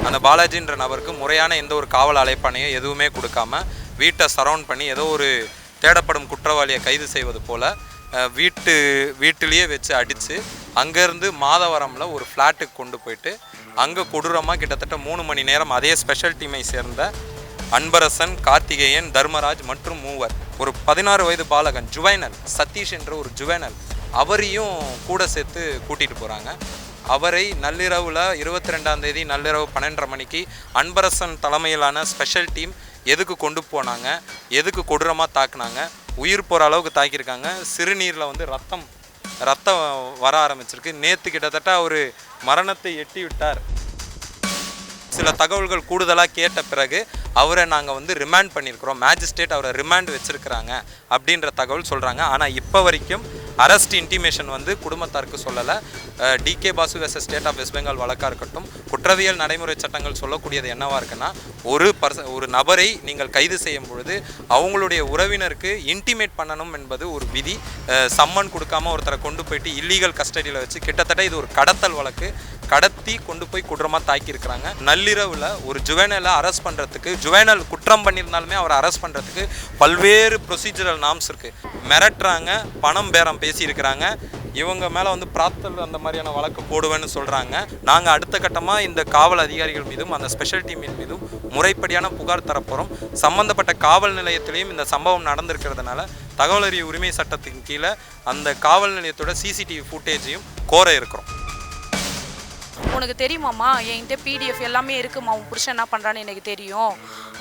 அந்த பாலாஜின்ற நபருக்கு முறையான எந்த ஒரு காவல் அழைப்பானையும் எதுவுமே கொடுக்காம வீட்டை சரவுண்ட் பண்ணி ஏதோ ஒரு தேடப்படும் குற்றவாளியை கைது செய்வது போல் வீட்டிலேயே வச்சு அடித்து அங்கேருந்து மாதவரமில் ஒரு ஃப்ளாட்டுக்கு கொண்டு போயிட்டு அங்கே கொடூரமாக கிட்டத்தட்ட 3 மணி நேரம் அதே ஸ்பெஷல் டீமை சேர்ந்த அன்பரசன், கார்த்திகேயன், தர்மராஜ் மற்றும் மூவர், ஒரு 16 வயது பாலகன் ஜுவைனல் சதீஷ் என்ற ஒரு ஜுவைனல், அவரையும் கூட சேர்த்து கூட்டிகிட்டு போகிறாங்க. அவரை நள்ளிரவில் 22ஆம் தேதி நள்ளிரவு 12:30 மணிக்கு அன்பரசன் தலைமையிலான ஸ்பெஷல் டீம் எதுக்கு கொண்டு போனாங்க, எதுக்கு கொடூரமாக தாக்குனாங்க, உயிர் போகிற அளவுக்கு தாக்கியிருக்காங்க. சிறுநீரில் வந்து ரத்தம் வர ஆரம்பிச்சிருக்கு. நேற்று கிட்டத்தட்ட ஒரு மரணத்தை எட்டி விட்டார். சில தகவல்கள் கூடுதலாக கேட்ட பிறகு அவரை நாங்கள் வந்து ரிமாண்ட் பண்ணியிருக்கிறோம், மேஜிஸ்ட்ரேட் அவரை ரிமாண்ட் வச்சுருக்கிறாங்க அப்படின்ற தகவல் சொல்கிறாங்க. ஆனால் இப்போ வரைக்கும் அரெஸ்ட் இன்டிமேஷன் வந்து குடும்பத்தாருக்கு சொல்லலை. D K Basu versus state of West Bengal வழக்காக இருக்கட்டும், குற்றவியல் நடைமுறை சட்டங்கள் சொல்லக்கூடியது என்னவாக இருக்குன்னா, ஒரு நபரை நீங்கள் கைது செய்யும் பொழுது அவங்களுடைய உறவினருக்கு இன்டிமேட் பண்ணணும் என்பது ஒரு விதி. சம்மன் கொடுக்காம ஒருத்தரை கொண்டு போயிட்டு இல்லீகல் கஸ்டடியில் வச்சு கிட்டத்தட்ட இது ஒரு கடத்தல் வழக்கு, கடத்தி கொண்டு போய் குற்றமாக தாக்கியிருக்கிறாங்க. நள்ளிரவில் ஒரு ஜுவைனலை அரெஸ்ட் பண்ணுறதுக்கு, ஜுவைனல் குற்றம் பண்ணியிருந்தாலுமே அவரை அரெஸ்ட் பண்ணுறதுக்கு பல்வேறு ப்ரொசீஜரல் நார்ம்ஸ் இருக்குது. மிரட்டுறாங்க, பணம் பேரம் பேசியிருக்கிறாங்க, இவங்க மேலே வந்து பிரார்த்தல் அந்த மாதிரியான வழக்கு போடுவேன்னு சொல்கிறாங்க. நாங்கள் அடுத்த கட்டமாக இந்த காவல் அதிகாரிகள் மீதும் அந்த ஸ்பெஷல் டீமின் மீதும் முறைப்படியான புகார் தரப்போகிறோம். சம்பந்தப்பட்ட காவல் நிலையத்திலையும் இந்த சம்பவம் நடந்திருக்கிறதுனால தகவல் அறிவு உரிமை சட்டத்தின் கீழே அந்த காவல் நிலையத்தோட சிசிடிவி ஃபுட்டேஜையும் கோர இருக்கிறோம். உனக்கு தெரியுமாம்மா, என்கிட்ட பிடிஎஃப் எல்லாமே இருக்குமா, உன் புருஷன் என்ன பண்ணுறான்னு எனக்கு தெரியும்.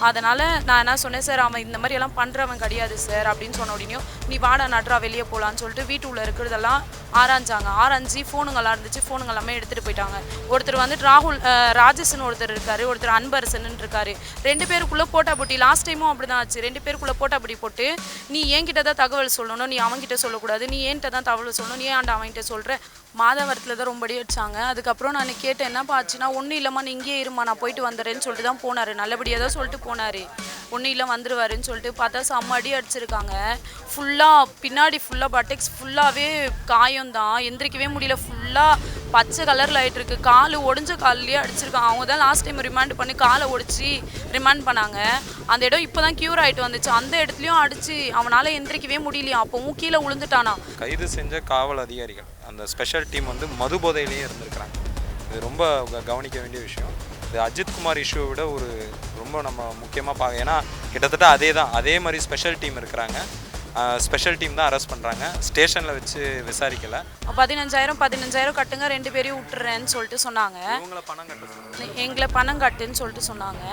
அதனால் நான் என்ன சொன்னேன், சார் அவன் இந்த மாதிரி எல்லாம் பண்ணுறவன் கிடையாது சார் அப்படின்னு சொன்ன உடனே, நீ வாடா நட்ரா வெளியே போகலான்னு சொல்லிட்டு வீட்டுக்குள்ளே இருக்கிறதெல்லாம் ஆராய்ஞ்சி ஃபோனுங்கெல்லாம் இருந்துச்சு, ஃபோனுங்க எல்லாமே எடுத்துகிட்டு போயிட்டாங்க. ஒருத்தர் வந்துட்டு ராஜேஷன் ஒருத்தர் இருக்கார், ஒருத்தர் அன்பரசன் இருக்கார். 2 பேருக்குள்ளே போட்டாபுட்டி, லாஸ்ட் டைமும் அப்படி தான் ஆச்சு. 2 பேருக்குள்ளே போட்டாபுட்டி போட்டு, நீ என்கிட்ட தான் தகவல் சொல்லணும், நீ அவன்கிட்ட சொல்லக்கூடாது, நீ என்கிட்ட தான் தகவல் சொல்லணும், நீ ஏன்டா அவன்கிட்ட சொல்கிற. மாதவரத்தில் தான் ரொம்ப அடி அடிச்சாங்க. அதுக்கப்புறம் நான் கேட்டேன், என்னப்பா ஆச்சுன்னா, ஒன்றும் இல்லைம்மா நீ இங்கேயே இருமா, நான் போயிட்டு வந்துடுறேன்னு சொல்லிட்டு தான் போனார். நல்லபடியாக தான் சொல்லிட்டு போனார், ஒன்றும் இல்லை வந்துடுவாருன்னு சொல்லிட்டு. பார்த்தா செம்ம அடி அடிச்சிருக்காங்க. ஃபுல்லாக பின்னாடி ஃபுல்லாக பட்டெக்ஸ் ஃபுல்லாகவே காயம் தான், எந்திரிக்கவே முடியல, ஃபுல்லாக பச்சை கலரில் ஆகிட்டு இருக்கு. கால் ஒடிஞ்ச கால்லேயே அடிச்சிருக்காங்க. அவங்க தான் லாஸ்ட் டைம் ரிமாண்ட் பண்ணி காலை ஒடிச்சு ரிமாண்ட் பண்ணாங்க. அந்த இடம் இப்போ தான் க்யூர் ஆகிட்டு வந்துச்சு. அந்த இடத்துலையும் அடிச்சு அவனால் எந்திரிக்கவே முடியலையா, அப்போவும் கீழே விழுந்துட்டானா. கைது செஞ்ச காவல் அதிகாரிகள் அந்த ஸ்பெஷல் டீம் வந்து மது போதையிலேயே இருந்திருக்கிறாங்க. இது ரொம்ப கவனிக்க வேண்டிய விஷயம். இது அஜித்குமார் இஷ்யூவை விட ஒரு ரொம்ப நம்ம முக்கியமாக ஏன்னா கிட்டத்தட்ட அதே மாதிரி ஸ்பெஷல் டீம் இருக்கிறாங்க. ஸ்பெஷல் டீம் தான் அரெஸ்ட் பண்ணுறாங்க, ஸ்டேஷனில் வச்சு விசாரிக்கலை. 15,000 கட்டுங்க, 2 பேரையும் விட்டுறேன்னு சொல்லிட்டு சொன்னாங்க. எங்களை பணம் கட்டுன்னு சொல்லிட்டு சொன்னாங்க.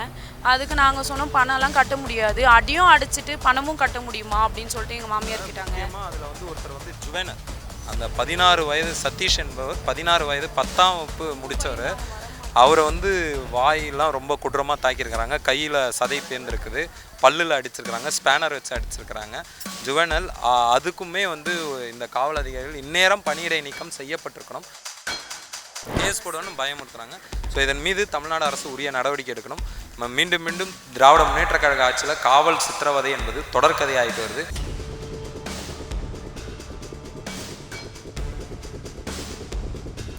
அதுக்கு நாங்கள் சொன்னோம், பணம்லாம் கட்ட முடியாது, அடியும் அடிச்சுட்டு பணமும் கட்ட முடியுமா அப்படின்னு சொல்லிட்டு எங்கள் மாமியார் கிட்டாங்க. அதில் வந்து ஒருத்தர் வந்து ஜுவைனல், அந்த 16 வயது சதீஷ் என்பவர் 16 வயது 10ஆம் வகுப்பு முடித்தவர். அவரை வந்து வாயெல்லாம் ரொம்ப கொடூரமாக தாக்கியிருக்கிறாங்க, கையில் சதை பேர்ந்துருக்குது, பல்லில் அடிச்சிருக்கிறாங்க, ஸ்பேனர் வச்சு அடிச்சிருக்கிறாங்க. ஜுவைனல் அதுக்குமே வந்து இந்த காவல் அதிகாரிகள் இந்நேரம் பணியிடை நீக்கம் செய்யப்பட்டிருக்கணும், கேஸ் போடணும்னு பயமுறுத்துறாங்க. ஸோ இதன் மீது தமிழ்நாடு அரசு உரிய நடவடிக்கை எடுக்கணும். மீண்டும் மீண்டும் திராவிட முன்னேற்ற கழக ஆட்சியில் காவல் சித்திரவதை என்பது தொடர்கதையாகிட்டு வருது.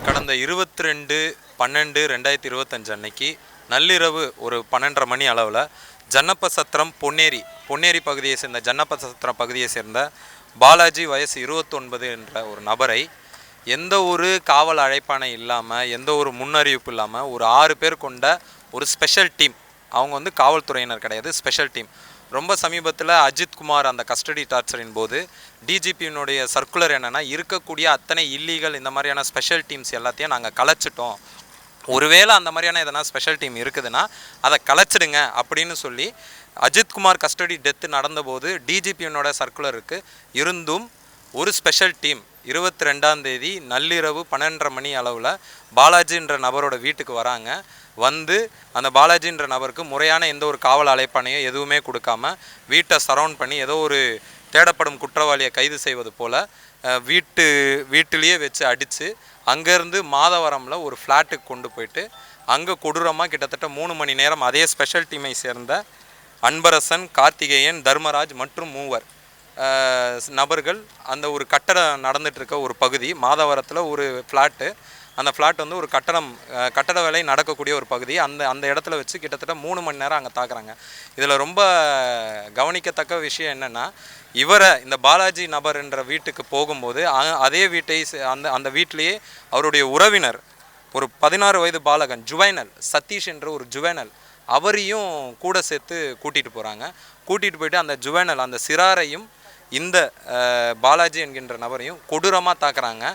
கடந்த 22/12/2025 அன்னைக்கு நள்ளிரவு ஒரு 12:30 மணி அளவில் ஜன்னப்பசத்திரம் பொன்னேரி பகுதியை சேர்ந்த ஜன்னப்பசத்திரம் பகுதியை சேர்ந்த பாலாஜி வயசு 29 என்ற ஒரு நபரை எந்த ஒரு காவல் அழைப்பானை இல்லாமல், எந்த ஒரு முன்னறிவிப்பு இல்லாமல், ஒரு 6 பேர் கொண்ட ஒரு ஸ்பெஷல் டீம், அவங்க வந்து காவல்துறையினர் கிடையாது, ஸ்பெஷல் டீம். ரொம்ப சமீபத்தில் அஜித்குமார் அந்த கஸ்டடி டார்ச்சரின் போது டிஜிபியினுடைய சர்க்குலர் என்னென்னா, இருக்கக்கூடிய அத்தனை இல்லீகல் இந்த மாதிரியான ஸ்பெஷல் டீம்ஸ் எல்லாத்தையும் நாங்கள் கலைச்சிட்டோம், ஒருவேளை அந்த மாதிரியான எதனா ஸ்பெஷல் டீம் இருக்குதுன்னா அதை கலைச்சிடுங்க அப்படின்னு சொல்லி அஜித்குமார் கஸ்டடி டெத்து நடந்தபோது டிஜிபியினோட சர்க்குலருக்கு இருந்தும் ஒரு ஸ்பெஷல் டீம் 22ஆம் தேதி நள்ளிரவு 12:30 மணி அளவில் பாலாஜின்ற நபரோட வீட்டுக்கு வராங்க. வந்து அந்த பாலாஜின்ற நபருக்கு முறையான எந்த ஒரு காவல் அழைப்பானையோ எதுவுமே கொடுக்காம வீட்டை சரவுண்ட் பண்ணி ஏதோ ஒரு தேடப்படும் குற்றவாளியை கைது செய்வது போல் வீட்டிலேயே வச்சு அடித்து அங்கேருந்து மாதவரமில் ஒரு ஃப்ளாட்டுக்கு கொண்டு போயிட்டு அங்கே கொடூரமாக கிட்டத்தட்ட 3 மணி நேரம் அதே ஸ்பெஷல் டீமை சேர்ந்த அன்பரசன், கார்த்திகேயன், தர்மராஜ் மற்றும் மூவர் நபர்கள் அந்த ஒரு கட்டடம் நடந்துகிட்ருக்க ஒரு பகுதி மாதவரத்தில் ஒரு ஃப்ளாட்டு, அந்த ஃப்ளாட் வந்து ஒரு கட்டட வேலை நடக்கக்கூடிய ஒரு பகுதி. அந்த இடத்துல வச்சு கிட்டத்தட்ட 3 மணி நேரம் அங்கே தாக்குறாங்க. இதில் ரொம்ப கவனிக்கத்தக்க விஷயம் என்னென்னா, இந்த பாலாஜி நபர் என்ற வீட்டுக்கு போகும்போது அதே வீட்டை அந்த வீட்டிலேயே அவருடைய உறவினர் ஒரு 16 வயது பாலகன் ஜுவைனல் சதீஷ் என்ற ஒரு ஜுவைனல் அவரையும் கூட சேர்த்து கூட்டிகிட்டு போகிறாங்க. கூட்டிகிட்டு போயிட்டு அந்த ஜுவைனல் அந்த சிறாரையும் இந்த பாலாஜி என்கின்ற நபரையும் கொடூரமாக தாக்குறாங்க.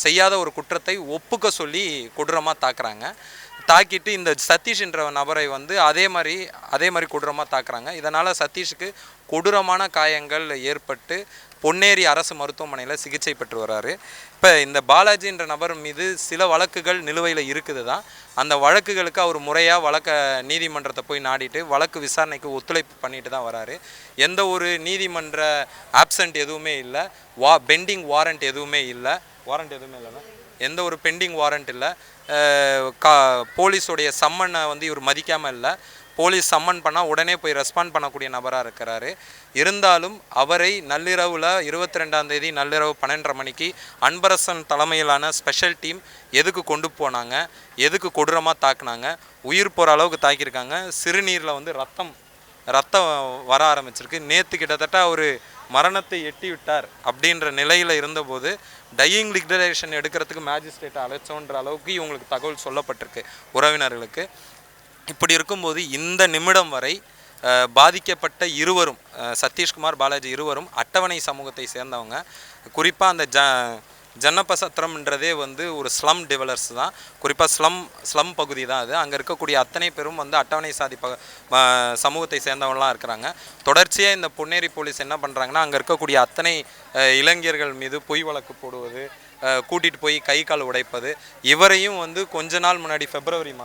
செய்யாத ஒரு குற்றத்தை ஒப்புக்க சொல்லி கொடூரமாக தாக்குறாங்க. தாக்கிட்டு இந்த சதீஷ் என்ற நபரை வந்து அதே மாதிரி கொடூரமாக தாக்குறாங்க. இதனால் சதீஷுக்கு கொடூரமான காயங்கள் ஏற்பட்டு பொன்னேரி அரசு மருத்துவமனையில் சிகிச்சை பெற்று வர்றாரு. இப்போ இந்த பாலாஜி என்ற நபர் மீது சில வழக்குகள் நிலுவையில் இருக்குது தான். அந்த வழக்குகளுக்கு அவர் முறையாக நீதிமன்றத்தை போய் நாடிட்டு வழக்கு விசாரணைக்கு ஒத்துழைப்பு பண்ணிட்டு தான் வராரு. எந்த ஒரு நீதிமன்ற ஆப்சண்ட் எதுவுமே இல்லை, பெண்டிங் வாரண்ட் எதுவுமே இல்லைன்னா எந்த ஒரு பெண்டிங் வாரண்ட் இல்லை. போலீஸோடைய சம்மனை வந்து இவர் மதிக்காமல் இல்லை. போலீஸ் சம்மன் பண்ணால் உடனே போய் ரெஸ்பாண்ட் பண்ணக்கூடிய நபராக இருக்கிறாரு. இருந்தாலும் அவரை நள்ளிரவில் 22ஆம் தேதி நள்ளிரவு 12:30 மணிக்கு அன்பரசன் தலைமையிலான ஸ்பெஷல் டீம் எதுக்கு கொண்டு போனாங்க, எதுக்கு கொடூரமாக தாக்குனாங்க, உயிர் போகிற அளவுக்கு தாக்கியிருக்காங்க. சிறுநீரில் வந்து ரத்தம் வர ஆரம்பிச்சிருக்கு. நேற்று கிட்டத்தட்ட அவர் மரணத்தை எட்டி விட்டார் அப்படின்ற நிலையில் இருந்தபோது டையிங் லிக்விடேஷன் எடுக்கிறதுக்கு மேஜிஸ்ட்ரேட்டை அழைச்சோன்ற அளவுக்கு இவங்களுக்கு தகவல் சொல்லப்பட்டிருக்கு உறவினர்களுக்கு. இப்படி இருக்கும்போது இந்த நிமிடம் வரை பாதிக்கப்பட்ட இருவரும், சதீஷ்குமார் பாலாஜி இருவரும் அட்டவணை சமூகத்தை சேர்ந்தவங்க. குறிப்பாக அந்த ஜன்னபசத்திரம்ன்றதே வந்து ஒரு ஸ்லம் டெவலர்ஸ் தான், குறிப்பாக ஸ்லம் பகுதி தான் அது. அங்கே இருக்கக்கூடிய அத்தனை பேரும் வந்து அட்டவணை சாதி சமூகத்தை சேர்ந்தவங்களாம் இருக்கிறாங்க. தொடர்ச்சியாக இந்த பொன்னேரி போலீஸ் என்ன பண்ணுறாங்கன்னா, அங்கே இருக்கக்கூடிய அத்தனை இளைஞர்கள் மீது பொய் வழக்கு போடுவது, கூட்டிகிட்டு போய் கை கால் உடைப்பது. இவரையும் வந்து கொஞ்ச நாள் முன்னாடி பிப்ரவரி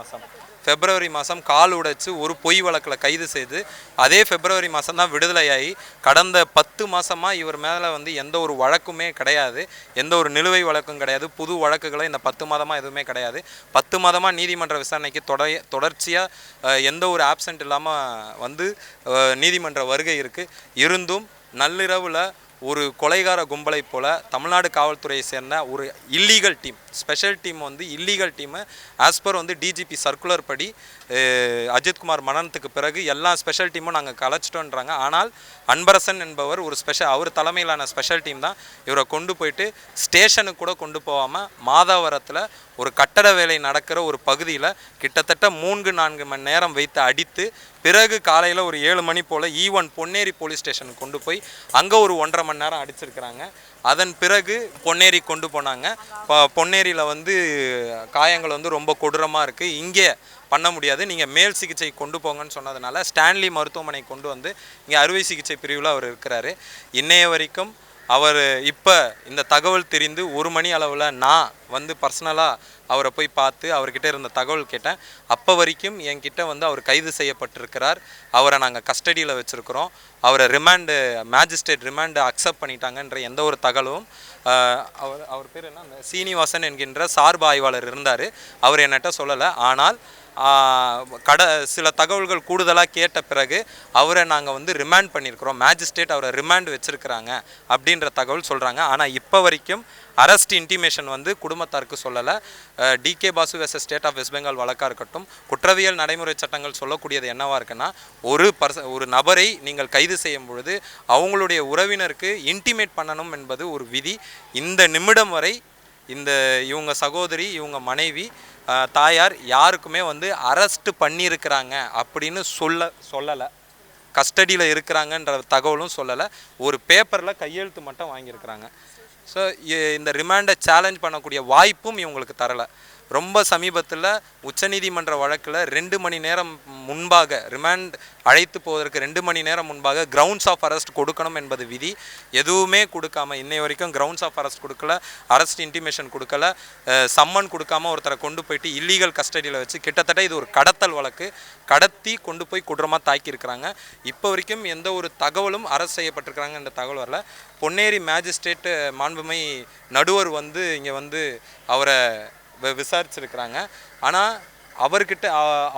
மாதம் கால் உடைச்சு ஒரு பொய் வழக்கில் கைது செய்து அதே பிப்ரவரி மாதம் தான் விடுதலையாகி கடந்த 10 மாதமாக இவர் மேலே வந்து எந்த ஒரு வழக்குமே கிடையாது, எந்த ஒரு நிலுவை வழக்கும் கிடையாது, புது வழக்குகளை இந்த 10 மாதமாக எதுவுமே கிடையாது. 10 மாதமாக நீதிமன்ற விசாரணைக்கு தொடர்ச்சியாக எந்த ஒரு ஆப்சண்ட் இல்லாமல் வந்து நீதிமன்ற வருகை இருக்குது. இருந்தும் நள்ளிரவில் ஒரு கொலைகார கும்பலை போல் தமிழ்நாடு காவல்துறையை சேர்ந்த ஒரு இல்லீகல் டீம், ஸ்பெஷல் டீம் வந்து இல்லீகல் டீமு ஆஸ்பர் வந்து டிஜிபி சர்க்குலர் படி அஜித்குமார் மரணத்துக்கு பிறகு எல்லா ஸ்பெஷல் டீமும் நாங்கள் கலைச்சிட்டோன்றாங்க. ஆனால் அன்பரசன் என்பவர் அவர் தலைமையிலான ஸ்பெஷல் டீம் தான் இவரை கொண்டு போயிட்டு ஸ்டேஷனுக்கு கூட கொண்டு போகாமல் மாதாவரத்தில் ஒரு கட்டட வேலை நடக்கிற ஒரு பகுதியில் கிட்டத்தட்ட 3-4 மணி நேரம் வைத்து அடித்து பிறகு காலையில் ஒரு 7 மணி போல் ஈவன் பொன்னேரி போலீஸ் ஸ்டேஷனுக்கு கொண்டு போய் அங்கே ஒரு 1.5 மணி நேரம் அடிச்சிருக்கிறாங்க. அதன் பிறகு பொன்னேரி கொண்டு போனாங்க. பொன்னேரியில் வந்து காயங்கள் வந்து ரொம்ப கொடூரமாக இருக்குது, இங்கே பண்ண முடியாது, நீங்கள் மேல் சிகிச்சை கொண்டு போங்கன்னு சொன்னதுனால ஸ்டான்லி மருத்துவமனை கொண்டு வந்து இங்கே அறுவை சிகிச்சை பிரிவில் அவர் இருக்கிறாரு. இன்னைய வரைக்கும் அவர் இப்போ இந்த தகவல் தெரிந்து 1 மணி அளவில் நான் வந்து பர்சனலாக அவரை போய் பார்த்து அவர்கிட்ட இருந்த தகவல் கேட்டேன். அப்போ வரைக்கும் என்கிட்ட வந்து அவர் கைது செய்யப்பட்டிருக்கிறார். அவரை நாங்கள் கஸ்டடியில் வச்சுருக்கிறோம். அவரை மேஜிஸ்ட்ரேட் ரிமாண்டு அக்செப்ட் பண்ணிட்டாங்கன்ற எந்த ஒரு தகவலும் அவர் பேர் என்ன, சீனிவாசன் என்கின்ற சார்பு ஆய்வாளர் இருந்தார், அவர் என்கிட்ட சொல்லலை. ஆனால் சில தகவல்கள் கூடுதலாக கேட்ட பிறகு அவரை நாங்கள் வந்து ரிமாண்ட் பண்ணியிருக்கிறோம், மேஜிஸ்ட்ரேட் அவரை ரிமாண்ட் வச்சுருக்கிறாங்க அப்படின்ற தகவல் சொல்கிறாங்க. ஆனால் இப்போ வரைக்கும் அரெஸ்ட் இன்டிமேஷன் வந்து குடும்பத்தாருக்கு சொல்லலை. D K Basu versus state of West Bengal வழக்காக இருக்கட்டும், குற்றவியல் நடைமுறை சட்டங்கள் சொல்லக்கூடியது என்னவாக இருக்குன்னா, ஒரு நபரை நீங்கள் கைது செய்யும் பொழுது அவங்களுடைய உறவினருக்கு இன்டிமேட் பண்ணணும் என்பது ஒரு விதி. இந்த நிமிடம் வரை இவங்க சகோதரி, இவங்க மனைவி, தாயார் யாருக்குமே வந்து அரெஸ்ட் பண்ணியிருக்கிறாங்க அப்படின்னு சொல்லலை, கஸ்டடியில் இருக்கிறாங்கன்ற தகவலும் சொல்லலை. ஒரு பேப்பரில் கையெழுத்து மட்டும் வாங்கியிருக்கிறாங்க. ஸோ இந்த ரிமாண்டை சேலஞ்ச் பண்ணக்கூடிய வாய்ப்பும் இவங்களுக்கு தரலை. ரொம்ப சமீபத்தில் உச்சநீதிமன்ற வழக்கில் 2 மணி நேரம் முன்பாக ரிமாண்ட் அழைத்து போவதற்கு 2 மணி நேரம் முன்பாக கிரவுண்ட்ஸ் ஆஃப் அரெஸ்ட் கொடுக்கணும் என்பது விதி. எதுவுமே கொடுக்காம இன்னை வரைக்கும் கிரவுண்ட்ஸ் ஆஃப் அரெஸ்ட் கொடுக்கல, அரெஸ்ட் இன்டிமேஷன் கொடுக்கல, சம்மன் கொடுக்காம ஒருத்தரை கொண்டு போயிட்டு இல்லீகல் கஸ்டடியில் வச்சு கிட்டத்தட்ட இது ஒரு கடத்தல் வழக்கு, கடத்தி கொண்டு போய் குற்றமாக தாக்கியிருக்கிறாங்க. இப்போ வரைக்கும் எந்த ஒரு தகவலும் அரெஸ்ட் செய்யப்பட்டிருக்கிறாங்கன்ற தகவல் வரல. பொன்னேரி மேஜிஸ்ட்ரேட் மாண்புமை நடுவர் வந்து இங்கே வந்து அவரை விசாரிச்சிருக்கிறாங்க. ஆனால் அவர்கிட்ட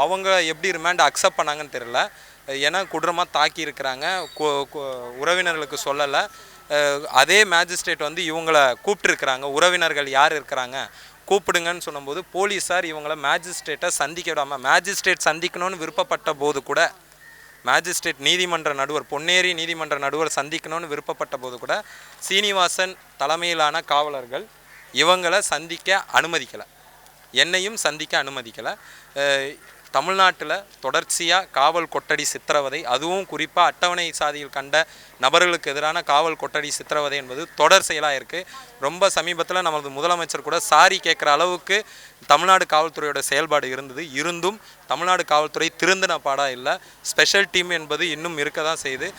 அவங்க எப்படி ரிமாண்ட் அக்செப்ட் பண்ணாங்கன்னு தெரியல. ஏன்னா குற்றமாக தாக்கி இருக்கிறாங்க, உறவினர்களுக்கு சொல்லலை. அதே மேஜிஸ்ட்ரேட் வந்து இவங்கள கூப்பிட்டுருக்குறாங்க, உறவினர்கள் யார் இருக்கிறாங்க கூப்பிடுங்கன்னு சொன்னபோது போலீஸார் இவங்கள மேஜிஸ்ட்ரேட்டை சந்திக்க விடாமல், மேஜிஸ்ட்ரேட் சந்திக்கணும்னு விருப்பப்பட்ட போது கூட, மேஜிஸ்ட்ரேட் நீதிமன்ற நடுவர் பொன்னேரி நீதிமன்ற நடுவர் சந்திக்கணும்னு விருப்பப்பட்ட போது கூட சீனிவாசன் தலைமையிலான காவலர்கள் இவங்களை சந்திக்க அனுமதிக்கலை, என்னையும் சந்திக்க அனுமதிக்கலை. தமிழ்நாட்டில் தொடர்ச்சியாக காவல் கொட்டடி சித்திரவதை, அதுவும் குறிப்பாக அட்டவணை சாதியில் கண்ட நபர்களுக்கு எதிரான காவல் கொட்டடி சித்திரவதை என்பது தொடர் செயலாக இருக்குது. ரொம்ப சமீபத்தில் நமது முதலமைச்சர் கூட சாரி கேட்குற அளவுக்கு தமிழ்நாடு காவல்துறையோட செயல்பாடு இருந்தும் தமிழ்நாடு காவல்துறை திருந்தின பாடாக இல்லை. ஸ்பெஷல் டீம் என்பது இன்னும் இருக்க தான் செய்யுது.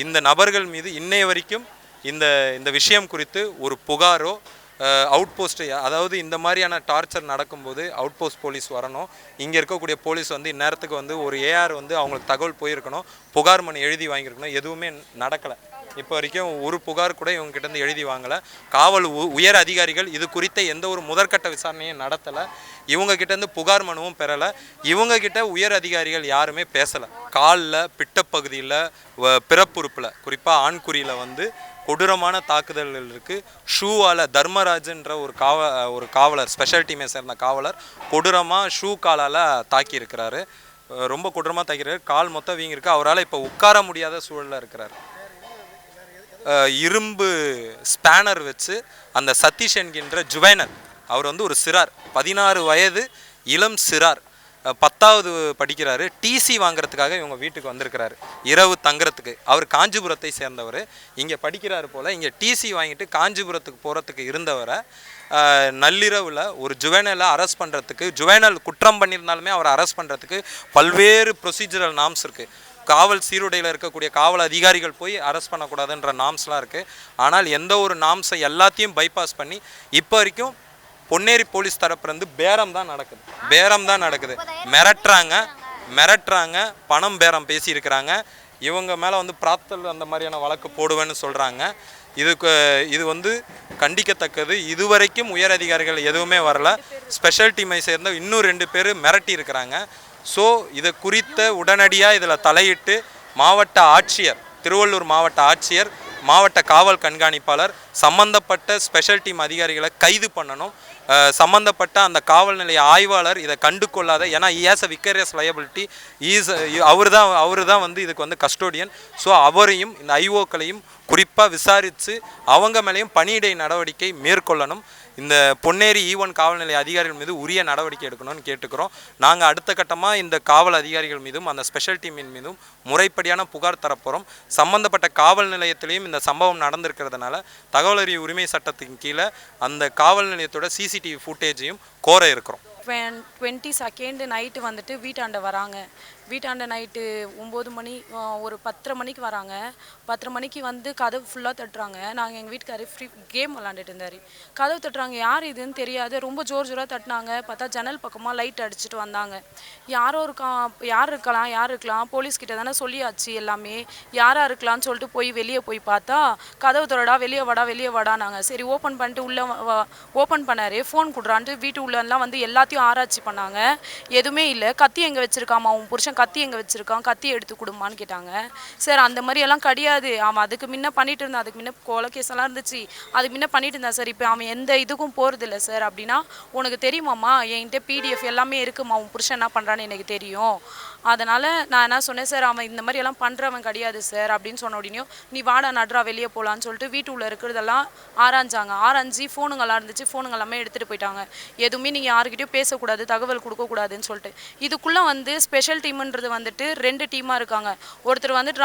இந்த நபர்கள் மீது இன்னைய வரைக்கும் இந்த விஷயம் குறித்து ஒரு புகாரோ அவுட் போஸ்ட், அதாவது இந்த மாதிரியான டார்ச்சர் நடக்கும்போது அவுட் போஸ்ட் போலீஸ் வரணும், இங்கே இருக்கக்கூடிய போலீஸ் வந்து இந்நேரத்துக்கு வந்து ஒரு ஏஆர் வந்து அவங்களுக்கு தகவல் போயிருக்கணும், புகார் மனு எழுதி வாங்கியிருக்கணும், எதுவுமே நடக்கலை. இப்போ வரைக்கும் ஒரு புகார் கூட இவங்ககிட்டேருந்து எழுதி வாங்கலை. காவல் உயர் அதிகாரிகள் இது குறித்த எந்த ஒரு முதற்கட்ட விசாரணையும் நடத்தலை, இவங்ககிட்டேருந்து புகார் மனுவும் பெறலை, இவங்ககிட்ட உயர் அதிகாரிகள் யாருமே பேசலை. காலில் பிட்டப்பகுதியில் பிறப்புறுப்பில் குறிப்பாக ஆண்குறியில் வந்து கொடூரமான தாக்குதல்கள் இருக்குது. ஷூவால் தர்மராஜன்ற ஒரு காவலர், ஸ்பெஷல் டீமை சேர்ந்த காவலர் கொடூரமாக ஷூ காலால் தாக்கியிருக்கிறாரு, ரொம்ப கொடூரமாக தாக்கியிருக்காரு, கால் மொத்தம் வீங்கிருக்கு, அவரால் இப்போ உட்கார முடியாத சூழலில் இருக்கிறார். இரும்பு ஸ்பேனர் வச்சு அந்த சதீஷ் என்கின்ற ஜுவைனல், அவர் வந்து ஒரு சிறார், 16 வயது இளம் சிறார், 10வது படிக்கிறாரு, டிசி வாங்குறதுக்காக இவங்க வீட்டுக்கு வந்திருக்கிறாரு இரவு தங்குறதுக்கு. அவர் காஞ்சிபுரத்தை சேர்ந்தவர், இங்கே படிக்கிறாரு போல், இங்கே டிசி வாங்கிட்டு காஞ்சிபுரத்துக்கு போகிறதுக்கு இருந்தவரை நள்ளிரவில் ஒரு ஜுவைனலை அரெஸ்ட் பண்ணுறதுக்கு, ஜுவைனல் குற்றம் பண்ணியிருந்தாலுமே அவரை அரெஸ்ட் பண்ணுறதுக்கு பல்வேறு ப்ரொசீஜரல் நார்ம்ஸ் இருக்குது. காவல் சீருடையில் இருக்கக்கூடிய காவல் அதிகாரிகள் போய் அரெஸ்ட் பண்ணக்கூடாதுன்ற நார்ம்ஸ்லாம் இருக்குது. ஆனால் எந்த ஒரு நார்ம்ஸை எல்லாத்தையும் பைபாஸ் பண்ணி இப்போ வரைக்கும் பொன்னேரி போலீஸ் தரப்புலேருந்து பேரம் தான் நடக்குது. மிரட்டுறாங்க, பணம் பேரம் பேசியிருக்கிறாங்க, இவங்க மேலே வந்து பிராத்தல் அந்த மாதிரியான வழக்கு போடுவேன்னு சொல்கிறாங்க. இது வந்து கண்டிக்கத்தக்கது. இதுவரைக்கும் உயர் அதிகாரிகள் எதுவுமே வரல. ஸ்பெஷல் டீமை சேர்ந்த இன்னும் 2 பேர் மிரட்டி இருக்கிறாங்க. ஸோ இதை குறித்த உடனடியாக இதில் தலையிட்டு மாவட்ட ஆட்சியர், திருவள்ளூர் மாவட்ட ஆட்சியர், மாவட்ட காவல் கண்காணிப்பாளர், சம்பந்தப்பட்ட ஸ்பெஷல் டீம் அதிகாரிகளை கைது பண்ணணும். சம்பந்தப்பட்ட அந்த காவல் நிலைய ஆய்வாளர் இதை கண்டு கொள்ளாத, ஏன்னா இஸ் அ விக்கரியஸ் லயபிலிட்டி, அவர் தான் வந்து இதுக்கு வந்து கஸ்டோடியன். ஸோ அவரையும் இந்த ஐஓக்களையும் குறிப்பாக விசாரித்து அவங்க மேலேயும் பணியிடை நடவடிக்கை மேற்கொள்ளணும். இந்த பொன்னேரி ஈவன் காவல் நிலைய அதிகாரிகள் மீது உரிய நடவடிக்கை எடுக்கணும்னு கேட்டுக்கிறோம். நாங்கள் அடுத்த கட்டமாக இந்த காவல் அதிகாரிகள் மீதும் அந்த ஸ்பெஷல் டீமின் மீதும் முறைப்படியான புகார் தரப்போகிறோம். சம்பந்தப்பட்ட காவல் நிலையத்திலையும் இந்த சம்பவம் நடந்திருக்கிறதுனால தகவல் அறிவு உரிமை சட்டத்தின் கீழே அந்த காவல் நிலையத்தோட சிசிடிவி ஃபுட்டேஜையும் கோர இருக்கிறோம். 22 நைட்டு வந்துட்டு வீட்டாண்ட வராங்க. வீட்டாண்ட நைட்டு 9 மணி, ஒரு 10:30 மணிக்கு வராங்க. 10:30 மணிக்கு வந்து கதவு ஃபுல்லாக தட்டுறாங்க. நாங்கள் எங்கள் வீட்டுக்காரர் கேம் விளாண்டுட்டு இருந்தார். கதவு தட்டுறாங்க, யார் இதுன்னு தெரியாது, ரொம்ப ஜோராக தட்டினாங்க. பார்த்தா ஜன்னல் பக்கமாக லைட் அடிச்சுட்டு வந்தாங்க. யார் இருக்கலாம், போலீஸ்கிட்ட தானே சொல்லியாச்சு எல்லாமே, யாராக இருக்கலாம்னு சொல்லிட்டு வெளியே போய் பார்த்தா கதவு தொடடா, வெளியே வாடா நாங்கள். சரி ஓப்பன் பண்ணிட்டு உள்ளே ஓப்பன் பண்ணார். ஃபோன் கொடுறான்ட்டு வீட்டு உள்ளெல்லாம் வந்து எல்லாத்தையும் ஆராய்ச்சி பண்ணாங்க. எதுவுமே இல்லை. கத்தி எங்கே வச்சுருக்காமா உன் புருஷன், கத்தி எங்கே வச்சுருக்கான், கத்தி எடுத்து கொடுமான்னு கேட்டாங்க. சார் அந்த மாதிரி எல்லாம் கிடையாது, அவன் அதுக்கு முன்ன பண்ணிட்டு இருந்தான், அதுக்கு முன்ன கொலை கேஸெல்லாம் இருந்துச்சு, அதுக்கு முன்ன பண்ணிட்டு இருந்தான் சார், இப்போ அவன் எந்த இதுக்கும் போகிறதில்ல சார். அப்படின்னா உனக்கு தெரியுமாம்மா, என்கிட்ட பிடிஎஃப் எல்லாமே இருக்குமா, உன் புருஷன் என்ன பண்ணுறான்னு எனக்கு தெரியும். அதனால் நான் என்ன சொன்னேன், சார் அவன் இந்த மாதிரி எல்லாம் பண்ணுறவன் கிடையாது சார் அப்படின்னு சொன்ன உடனே, நீ வாடா நட்ரா வெளியே போகலான்னு சொல்லிட்டு வீட்டு உள்ள இருக்கிறதெல்லாம் ஆராய்ஞ்சி ஃபோனுங்கெல்லாம் இருந்துச்சு, ஃபோனுங்க எல்லாமே எடுத்துகிட்டு போயிட்டாங்க. எதுவுமே நீங்கள் யாருக்கிட்டையும் பேசக்கூடாது, தகவல் கொடுக்கக்கூடாதுன்னு சொல்லிட்டு. இதுக்குள்ளே வந்து ஸ்பெஷல் டீம்ன்றது வந்துட்டு 2 டீமாக இருக்காங்க. ஒருத்தர் வந்துட்டு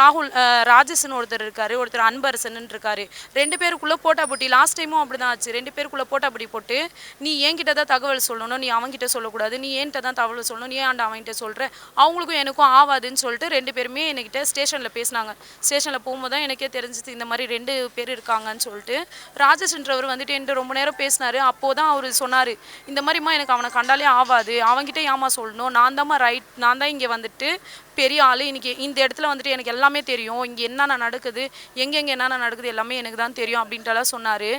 ராஜேஷ்னு ஒருத்தர் இருக்கார், ஒருத்தர் அன்பரசன் இருக்காரு. 2 பேருக்குள்ளே போட்டாப்பட்டி. லாஸ்ட் டைமும் அப்படி தான் ஆச்சு. 2 பேருக்குள்ளே போட்டாப்பட்டி போட்டு, நீ என்கிட்ட தான் தகவல் சொல்லணும், நீ அவன்கிட்ட சொல்லக்கூடாது, நீ என்கிட்ட தான் தகவல் சொல்லணும், நீ ஏன்டா அவன்கிட்ட சொல்கிற, அவங்களுக்கும் எனக்கும் ஆவாதுன்னு சொல்லிட்டு 2 பேருமே என்கிட்ட ஸ்டேஷனில் பேசினாங்க. ஸ்டேஷனில் போகும்போது தான் எனக்கே தெரிஞ்சிச்சு இந்த மாதிரி 2 பேர் இருக்காங்கன்னு சொல்லிட்டு. ராஜேஷ்ன்றவர் வந்துட்டு என்கிட்ட ரொம்ப நேரம் பேசினார். அப்போது தான் அவர் சொன்னார், இந்த மாதிரிம்மா எனக்கு அவனை கண்டாலே ஆவாது, அவன்கிட்ட ஏமா சொல்லணும், நான் தான் இங்கே வந்துட்டு பெரிய ஆள், இன்னைக்கு இந்த இடத்துல வந்துட்டு எனக்கு எல்லாமே தெரியும், இங்கே என்னென்ன நடக்குது, எங்கெங்கே என்னென்ன நடக்குது எல்லாமே எனக்கு தான் தெரியும் அப்படின்ட்டுலாம் சொன்னார்.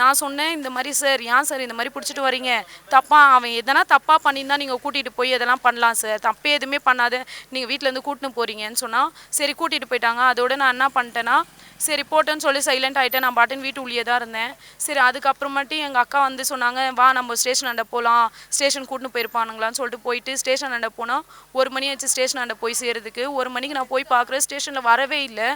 நான் சொன்னேன், இந்த மாதிரி சார் ஏன் சார் இந்த மாதிரி பிடிச்சிட்டு வரீங்க, அவன் எதனா தப்பாக பண்ணியிருந்தா நீங்கள் கூட்டிகிட்டு போய் எதெல்லாம் பண்ணலாம் சார், தப்பே எதுவுமே பண்ணாத நீங்கள் வீட்டிலேருந்து கூட்டின்னு போகிறீங்கன்னு சொன்னால் சரி கூட்டிகிட்டு போயிட்டாங்க. அதோட நான் என்ன பண்ணிட்டேன்னா சரி போட்டேன்னு சொல்லி சைலண்ட் ஆகிட்டேன். நான் பாட்டுன்னு வீட்டு உள்ளே தான் இருந்தேன். சரி அதுக்கப்புறமாட்டி எங்கள் அக்கா வந்து சொன்னாங்க, வா நம்ம ஸ்டேஷன் அண்டை போகலாம், ஸ்டேஷன் கூட்டின்னு போயிருப்பானுங்களான்னு சொல்லிட்டு போயிட்டு ஸ்டேஷன் அண்டை போனால் 1 மணி ஆச்சு ஸ்டேஷன் அண்டை போய் சேருறதுக்கு. 1 மணிக்கு நான் போய் பார்க்குறேன், ஸ்டேஷனில் வரவே இல்லை.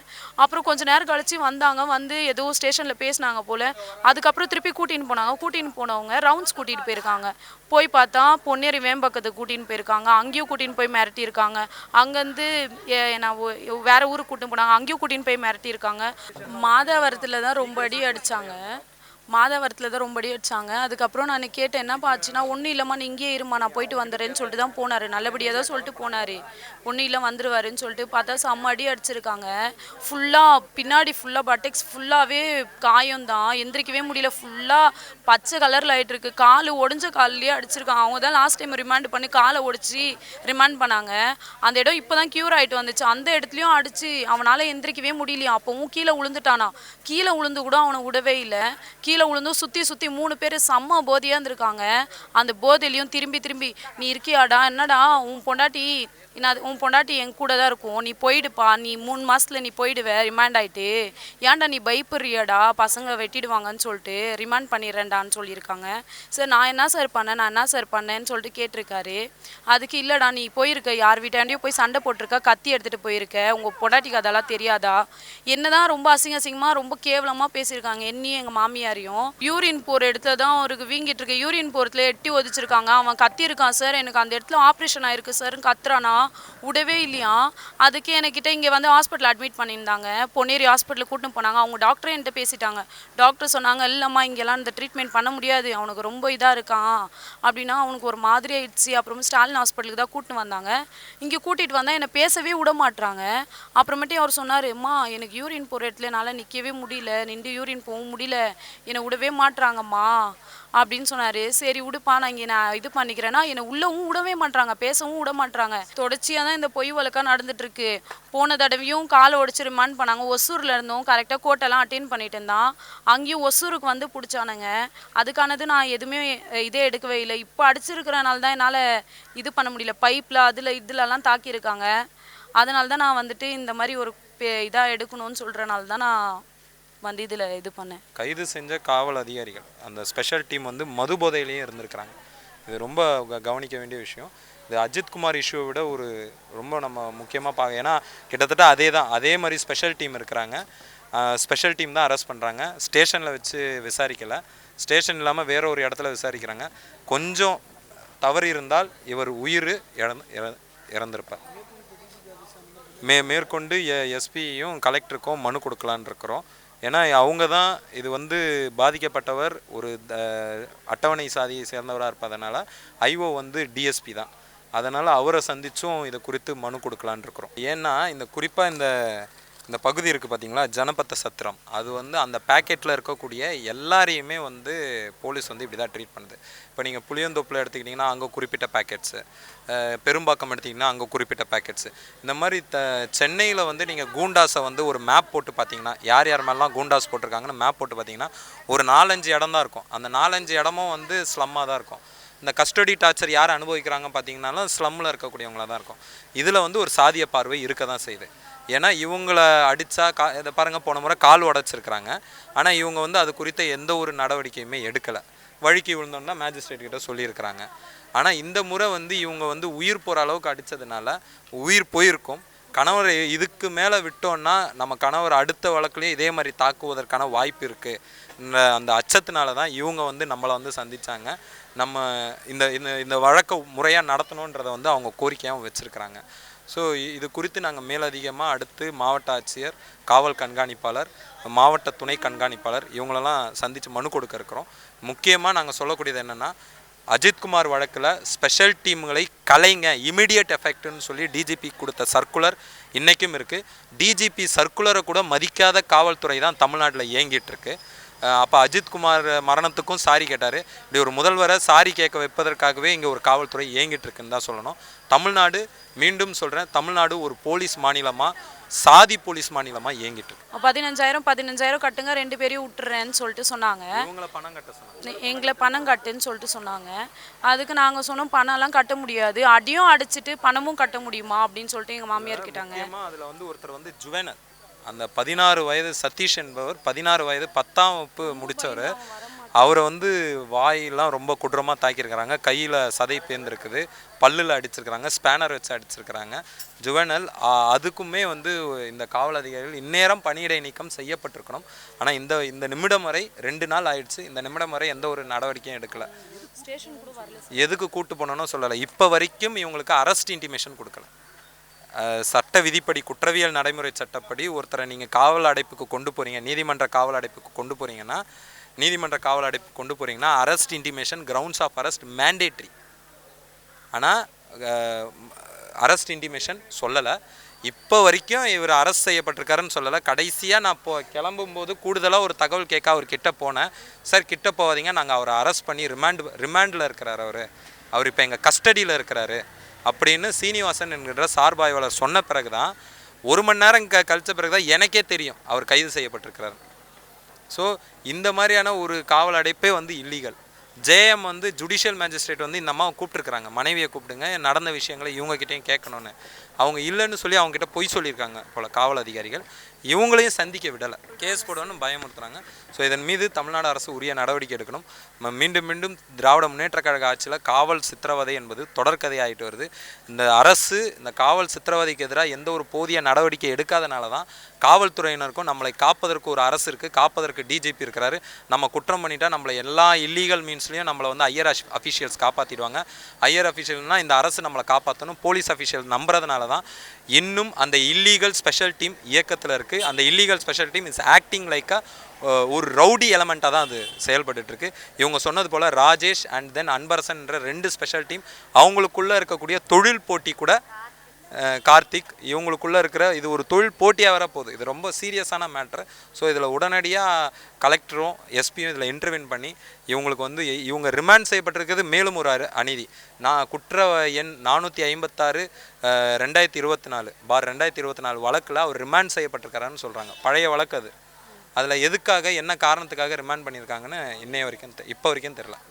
அப்புறம் கொஞ்சம் நேரம் கழிச்சு வந்தாங்க, வந்து ஏதோ ஸ்டேஷனில் பேசினாங்க போல். அதுக்கப்புறம் திருப்பி கூட்டின்னு போனாங்க. கூட்டின்னு போனவங்க ரவுண்ட்ஸ் கூட்டிகிட்டு போயிருக்காங்க. போய் பார்த்தா பொன்னேரி வேம்பக்கத்துக்கு கூட்டின்னு போயிருக்காங்க. அங்கேயும் கூட்டின்னு போய் மிரட்டியிருக்காங்க. அங்கேருந்து நான் வேற ஊருக்கு கூட்டின்னு போனாங்க, அங்கேயும் கூட்டின்னு போய் மிரட்டியிருக்காங்க. மாதாவரத்தில் தான் ரொம்ப அடி அடித்தாங்க. அதுக்கப்புறம் நான் கேட்டேன், என்னப்பா ஆச்சுன்னா, ஒன்றும் இல்லைம்மா நீ இங்கேயே இருமா, நான் போயிட்டு வந்துடுறேன்னு சொல்லிட்டு தான் போனார். நல்லபடியாக தான் சொல்லிட்டு போனார், ஒன்றும் இல்லை வந்துடுவாருன்னு சொல்லிட்டு. பார்த்தா செம்ம அடி அடிச்சிருக்காங்க. ஃபுல்லாக பின்னாடி ஃபுல்லாக பட்டெக்ஸ் ஃபுல்லாகவே காயம் தான், எந்திரிக்கவே முடியல, ஃபுல்லாக பச்சை கலரில் ஆகிட்டு இருக்கு. கால் ஒடிஞ்ச கால்லேயே அடிச்சிருக்காங்க. அவங்க தான் லாஸ்ட் டைம் ரிமாண்ட் பண்ணி காலை ஒடிச்சு ரிமாண்ட் பண்ணாங்க. அந்த இடம் இப்போ தான் க்யூர் ஆகிட்டு வந்துச்சு. அந்த இடத்துலையும் அடிச்சு அவனால் எந்திரிக்கவே முடியலையா. அப்போவும் கீழே விழுந்துட்டானா. கீழே விழுந்து கூட அவனை விடவே இல்லை. கீழே விழுந்தும் சுற்றி 3 பேர் செம்ம போதையாக இருந்திருக்காங்க. அந்த போதையிலையும் திரும்பி நீ இருக்கியாடா, என்னடா உன் பொண்டாட்டி என் கூட தான் இருக்கும், நீ போயிடுப்பா, நீ 3 மாதத்தில் நீ போயிடுவ ரிமாண்ட் ஆகிட்டு, ஏன்டா நீ பயப்படுறியாடா, பசங்க வெட்டிடுவாங்கன்னு சொல்லிட்டு ரிமாண்ட் பண்ணிடுறேன்டான்னு சொல்லியிருக்காங்க. சார் நான் என்ன சார் பண்ணேன்னு சொல்லிட்டு கேட்டிருக்காரு. அதுக்கு இல்லைடா நீ போயிருக்க, யார் வீட்டாண்டியோ போய் சண்டை போட்டிருக்க, கத்தி எடுத்துகிட்டு போயிருக்க, உங்கள் பொண்டாட்டிக்கு அதெல்லாம் தெரியாதா, என்னதான் ரொம்ப அசிங்கமாக ரொம்ப கேவலமாக பேசியிருக்காங்க என்னையும் எங்கள் மாமியாரையும். யூரின் போகிற இடத்துல தான் அவருக்கு வீங்கிட்டு இருக்கு. யூரின் போகிறதுல எட்டி ஒதிச்சிருக்காங்க. அவன் கத்தியிருக்கான், சார் எனக்கு அந்த இடத்துல ஆப்ரேஷன் ஆயிருக்கு சார்ன்னு கத்துறானா, விடவே இல்லையா. அதுக்கு என்கிட்ட இங்கே வந்து ஹாஸ்பிட்டல் அட்மிட் பண்ணியிருந்தாங்க. பொன்னேரி ஹாஸ்பிட்டலுக்கு கூட்டின்னு போனாங்க. அவங்க டாக்டரே என்கிட்ட பேசிட்டாங்க. டாக்டர் சொன்னாங்க, இல்லைம்மா இங்கெல்லாம் இந்த ட்ரீட்மெண்ட் பண்ண முடியாது, அவனுக்கு ரொம்ப இதாக இருக்கான் அப்படின்னா. அவனுக்கு ஒரு மாதிரி ஆயிடுச்சு. அப்புறம் ஸ்டாலின் ஹாஸ்பிட்டலுக்கு தான் கூட்டின்னு வந்தாங்க. இங்கே கூட்டிகிட்டு வந்தால் என்னை பேசவே விட மாட்டுறாங்க. அப்புறமேட்டு அவர் சொன்னார், அம்மா எனக்கு யூரின் போகிற இடத்துல என்னால் நிற்கவே முடியல, நின்று யூரின் போகவும் முடியல, என்னை விடவே மாட்டுறாங்கம்மா அப்படின்னு சொன்னார். சரி விடுப்பா, நான் இது பண்ணிக்கிறேன்னா என்னை உள்ளவும் விடவே மாட்டாங்க, பேசவும் விட மாட்டாங்க. தொடர்ச்சியாக தான் இந்த பொய் வழக்காக நடந்துட்டுருக்கு. போன தடவையும் காலை ஒடிச்சு ரிமாண்ட் பண்ணாங்க. ஒசூரில் இருந்தோம், கரெக்டாக கோட்டெல்லாம் அட்டென்ட் பண்ணிட்டு இருந்தான். அங்கேயும் ஒசூருக்கு வந்து பிடிச்சானுங்க. அதுக்கானது நான் எதுவுமே இதே எடுக்கவே இல்லை. இப்போ அடிச்சிருக்கிறனால தான் என்னால் இது பண்ண முடியல. பைப்பில் இதுலலாம் தாக்கியிருக்காங்க. அதனால தான் நான் வந்துட்டு இந்த மாதிரி ஒரு இதாக எடுக்கணும்னு சொல்கிறனால தான் நான் வந்து இதில் இது பண்ணேன். கைது செஞ்ச காவல் அதிகாரிகள் அந்த ஸ்பெஷல் டீம் வந்து மது போதையிலையும் இருந்திருக்கிறாங்க. இது ரொம்ப கவனிக்க வேண்டிய விஷயம். இது அஜித்குமார் இஷ்யூவை விட ஒரு ரொம்ப நம்ம முக்கியமாக பார்க்க, ஏன்னா கிட்டத்தட்ட அதே மாதிரி ஸ்பெஷல் டீம் இருக்கிறாங்க. ஸ்பெஷல் டீம் தான் அரெஸ்ட் பண்ணுறாங்க. ஸ்டேஷனில் வச்சு விசாரிக்கலை, ஸ்டேஷன் இல்லாமல் வேற ஒரு இடத்துல விசாரிக்கிறாங்க. கொஞ்சம் தவறு இருந்தால் இவர் உயிர் இறந்திருப்பார். மேற்கொண்டு எஸ்பியும் கலெக்டருக்கும் மனு கொடுக்கலான் இருக்கிறோம். ஏன்னா அவங்க தான் இது வந்து பாதிக்கப்பட்டவர் ஒரு அட்டவணை சாதியை சேர்ந்தவராக இருப்பதனால ஐஓ வந்து டிஎஸ்பி தான். அதனால் அவரை சந்தித்தும் இதை குறித்து மனு கொடுக்கலான் இருக்கிறோம். ஏன்னா இந்த குறிப்பாக இந்த பகுதி இருக்குது பார்த்தீங்களா, ஜனபத்த சத்திரம், அது வந்து அந்த பேக்கெட்டில் இருக்கக்கூடிய எல்லாரையுமே வந்து போலீஸ் வந்து இப்படி தான் ட்ரீட் பண்ணுது. இப்போ நீங்கள் புளியந்தோப்பில் எடுத்துக்கிட்டிங்கன்னா அங்கே குறிப்பிட்ட பேக்கெட்ஸு, பெரும்பாக்கம் எடுத்திங்கன்னா அங்கே குறிப்பிட்ட பேக்கெட்ஸு, இந்த மாதிரி சென்னையில் வந்து நீங்கள் கூண்டாஸை வந்து ஒரு மேப் போட்டு பார்த்தீங்கன்னா யார் மேலாம் கூண்டாஸ் போட்டிருக்காங்கன்னு மேப் போட்டு பார்த்தீங்கன்னா ஒரு 4-5 இடம் தான் இருக்கும். அந்த 4-5 இடமும் வந்து ஸ்லம்மாக தான் இருக்கும். இந்த கஸ்டடி டார்ச்சர் யார் அனுபவிக்கிறாங்க பார்த்தீங்கன்னாலும் ஸ்லம்மில் இருக்கக்கூடியவங்களாக தான் இருக்கும். இதில் வந்து ஒரு சாதிய பார்வை இருக்க தான் செய்யுது. ஏன்னா இவங்களை அடித்தா இதை பாருங்கள், போன முறை கால் உடச்சிருக்கிறாங்க. ஆனால் இவங்க வந்து அது குறித்த எந்த ஒரு நடவடிக்கையுமே எடுக்கலை. வழுக்கி விழுந்தோன்னா மேஜிஸ்ட்ரேட் கிட்ட சொல்லியிருக்கிறாங்க. ஆனால் இந்த முறை வந்து இவங்க வந்து உயிர் போகிற அளவுக்கு அடித்ததுனால உயிர் போயிருக்கும். கணவரை இதுக்கு மேலே விட்டோன்னா நம்ம கணவர் அடுத்த வழக்குலேயே இதே மாதிரி தாக்குவதற்கான வாய்ப்பு இருக்குது. அந்த அச்சத்தினால தான் இவங்க வந்து நம்மளை வந்து சந்தித்தாங்க. நம்ம இந்த வழக்கை முறையாக நடத்தணுன்றதை வந்து அவங்க கோரிக்கையாகவும் வச்சுருக்கிறாங்க. ஸோ இது குறித்து நாங்கள் மேலதிகமாக அடுத்து மாவட்ட ஆட்சியர், காவல் கண்காணிப்பாளர், மாவட்ட துணை கண்காணிப்பாளர் இவங்களெல்லாம் சந்தித்து மனு கொடுக்க இருக்கிறோம். முக்கியமாக நாங்கள் சொல்லக்கூடியது என்னென்னா, அஜித்குமார் வழக்கில் ஸ்பெஷல் டீம்களை கலைங்க, இமீடியட் எஃபெக்ட்னு சொல்லி டிஜிபி கொடுத்த சர்க்குலர் இன்றைக்கும் இருக்குது. டிஜிபி சர்க்குலரை கூட மதிக்காத காவல்துறை தான் தமிழ்நாட்டில் இயங்கிட்டுருக்கு. அப்போ அஜித்குமார் மரணத்துக்கும் சாரி கேட்டார். இப்படி ஒரு முதல்வரை சாரி கேட்க வைப்பதற்காகவே இங்கே ஒரு காவல்துறை இயங்கிட்டு இருக்குன்னு தான் சொல்லணும். தமிழ்நாடு, மீண்டும் சொல்கிறேன், தமிழ்நாடு ஒரு போலீஸ் மாநிலமாக, சாதி போலீஸ் மாநிலமாக இயங்கிட்டு இருக்கு. 15,000 கட்டுங்க, 2 பேரையும் விட்டுறேன்னு சொல்லிட்டு சொன்னாங்க. இவங்களை பணம் கட்ட சொன்னாங்க, எங்களை பணம் கட்டுன்னு சொல்லிட்டு சொன்னாங்க. அதுக்கு நாங்கள் சொன்னோம் பணம்லாம் கட்ட முடியாது, அடியும் அடிச்சுட்டு பணமும் கட்ட முடியுமா அப்படின்னு சொல்லிட்டு எங்கள் மாமியார் கேட்டாங்க. அதில் வந்து ஒருத்தர் வந்து ஜுவனல், அந்த 16 வயது சதீஷ் என்பவர் 16 வயது 10ஆம் வகுப்பு முடித்தவர். அவரை வந்து வாயெல்லாம் ரொம்ப கொடூரமாக தாக்கியிருக்கிறாங்க, கையில் சதை பேர்ந்துருக்குது, பல்லில் அடிச்சிருக்கிறாங்க, ஸ்பேனர் வச்சு அடிச்சிருக்கிறாங்க. ஜுவனல் அதுக்குமே வந்து இந்த காவல் அதிகாரிகள் இந்நேரம் பணியிடை நீக்கம் செய்யப்பட்டிருக்கணும். ஆனால் இந்த நிமிடம் வரை 2 நாள் ஆயிடுச்சு, இந்த நிமிடம் வரை எந்த ஒரு நடவடிக்கையும் எடுக்கலை. எதுக்கு கூட்டு போனோன்னு சொல்லலை. இப்போ வரைக்கும் இவங்களுக்கு அரெஸ்ட் இன்டிமேஷன் கொடுக்கல. சட்ட விதிப்படி, குற்றவியல் நடைமுறை சட்டப்படி ஒருத்தரை நீங்கள் காவல் அடைப்புக்கு கொண்டு போகிறீங்க, நீதிமன்ற காவல் அடைப்புக்கு கொண்டு போகிறீங்கன்னா arrest intimation, grounds of arrest mandatory. ஆனால் அரெஸ்ட் இன்டிமேஷன் சொல்லலை. இப்போ வரைக்கும் இவர் அரெஸ்ட் செய்யப்பட்டிருக்காருன்னு சொல்லலை. கடைசியாக நான் கிளம்பும்போது கூடுதலாக ஒரு தகவல் கேட்க அவர் கிட்ட போனேன். சார் கிட்ட போகாதீங்க, நாங்கள் அவரை அரெஸ்ட் பண்ணி ரிமாண்டில் இருக்கிறார், அவர் இப்போ எங்கள் கஸ்டடியில் இருக்கிறாரு அப்படின்னு சீனிவாசன் என்கிற சார்பாய்வாளர் சொன்ன பிறகு தான், 1 மணி நேரம் கழித்த பிறகு தான் எனக்கே தெரியும் அவர் கைது செய்யப்பட்டிருக்கிறார். ஸோ இந்த மாதிரியான ஒரு காவல் அடைப்பே வந்து இல்லீகல். ஜேஎம் வந்து ஜுடிஷியல் மேஜிஸ்ட்ரேட் வந்து இந்த அம்மாவை கூப்பிட்டுருக்குறாங்க, மனைவியை கூப்பிடுங்க, நடந்த விஷயங்களை இவங்ககிட்டையும் கேட்கணுன்னு. அவங்க இல்லைன்னு சொல்லி அவங்ககிட்ட பொய் சொல்லியிருக்காங்க போல் காவல் அதிகாரிகள். இவங்களையும் சந்திக்க விடலை, கேஸ் போடணும்னு பயமுறுத்துறாங்க. ஸோ இதன் மீது தமிழ்நாடு அரசு உரிய நடவடிக்கை எடுக்கணும். மீண்டும் திராவிட முன்னேற்ற கழக ஆட்சியில் காவல் சித்திரவதை என்பது தொடர்கதை ஆகிட்டு வருது. இந்த அரசு இந்த காவல் சித்திரவதைக்கு எதிராக எந்த ஒரு போதிய நடவடிக்கை எடுக்காதனால தான் காவல்துறையினருக்கும் நம்மளை காப்பதற்கு ஒரு அரசு இருக்குது, காப்பதற்கு டிஜிபி இருக்கிறாரு. நம்ம குற்றம் பண்ணிட்டா நம்மளை எல்லா இல்லீகல் மீன்ஸ்லையும் நம்மளை வந்து ஹையர் அஃபிஷியல்ஸ் காப்பாற்றிடுவாங்க. ஹையர் அஃபிஷியல்னால் இந்த அரசு நம்மளை காப்பாற்றணும், போலீஸ் அஃபிஷியல் நம்புறதுனால தான் இன்னும் அந்த இல்லீகல் ஸ்பெஷல் டீம் இயக்கத்தில் இருக்குது. அந்த illegal special team is acting like ஒரு ரவுடி எலமெண்ட்டாக தான் அது செயல்பட்டுருக்கு. இவங்க சொன்னது போல் ராஜேஷ் அண்ட் தென் அன்பரசன்ன்ற 2 ஸ்பெஷல் டீம், அவங்களுக்குள்ளே இருக்கக்கூடிய தொழில் போட்டி கூட கார்த்திக், இவங்களுக்குள்ளே இருக்கிற இது ஒரு தொழில் போட்டியாக வர போகுது. இது ரொம்ப சீரியஸான மேட்ரு. ஸோ இதில் உடனடியாக கலெக்டரும் எஸ்பியும் இதில் இன்டர்வியூன் பண்ணி இவங்களுக்கு வந்து இவங்க ரிமாண்ட் செய்யப்பட்டிருக்கிறது மேலும் ஒரு அநீதி. குற்ற எண் 456 2024/2024 வழக்கில் அவர் ரிமாண்ட் செய்யப்பட்டிருக்காரான்னு சொல்கிறாங்க. பழைய வழக்கு அது. அதில் எதுக்காக, என்ன காரணத்துக்காக ரிமாண்ட் பண்ணியிருக்காங்கன்னு இப்போ வரைக்கும் தெரில.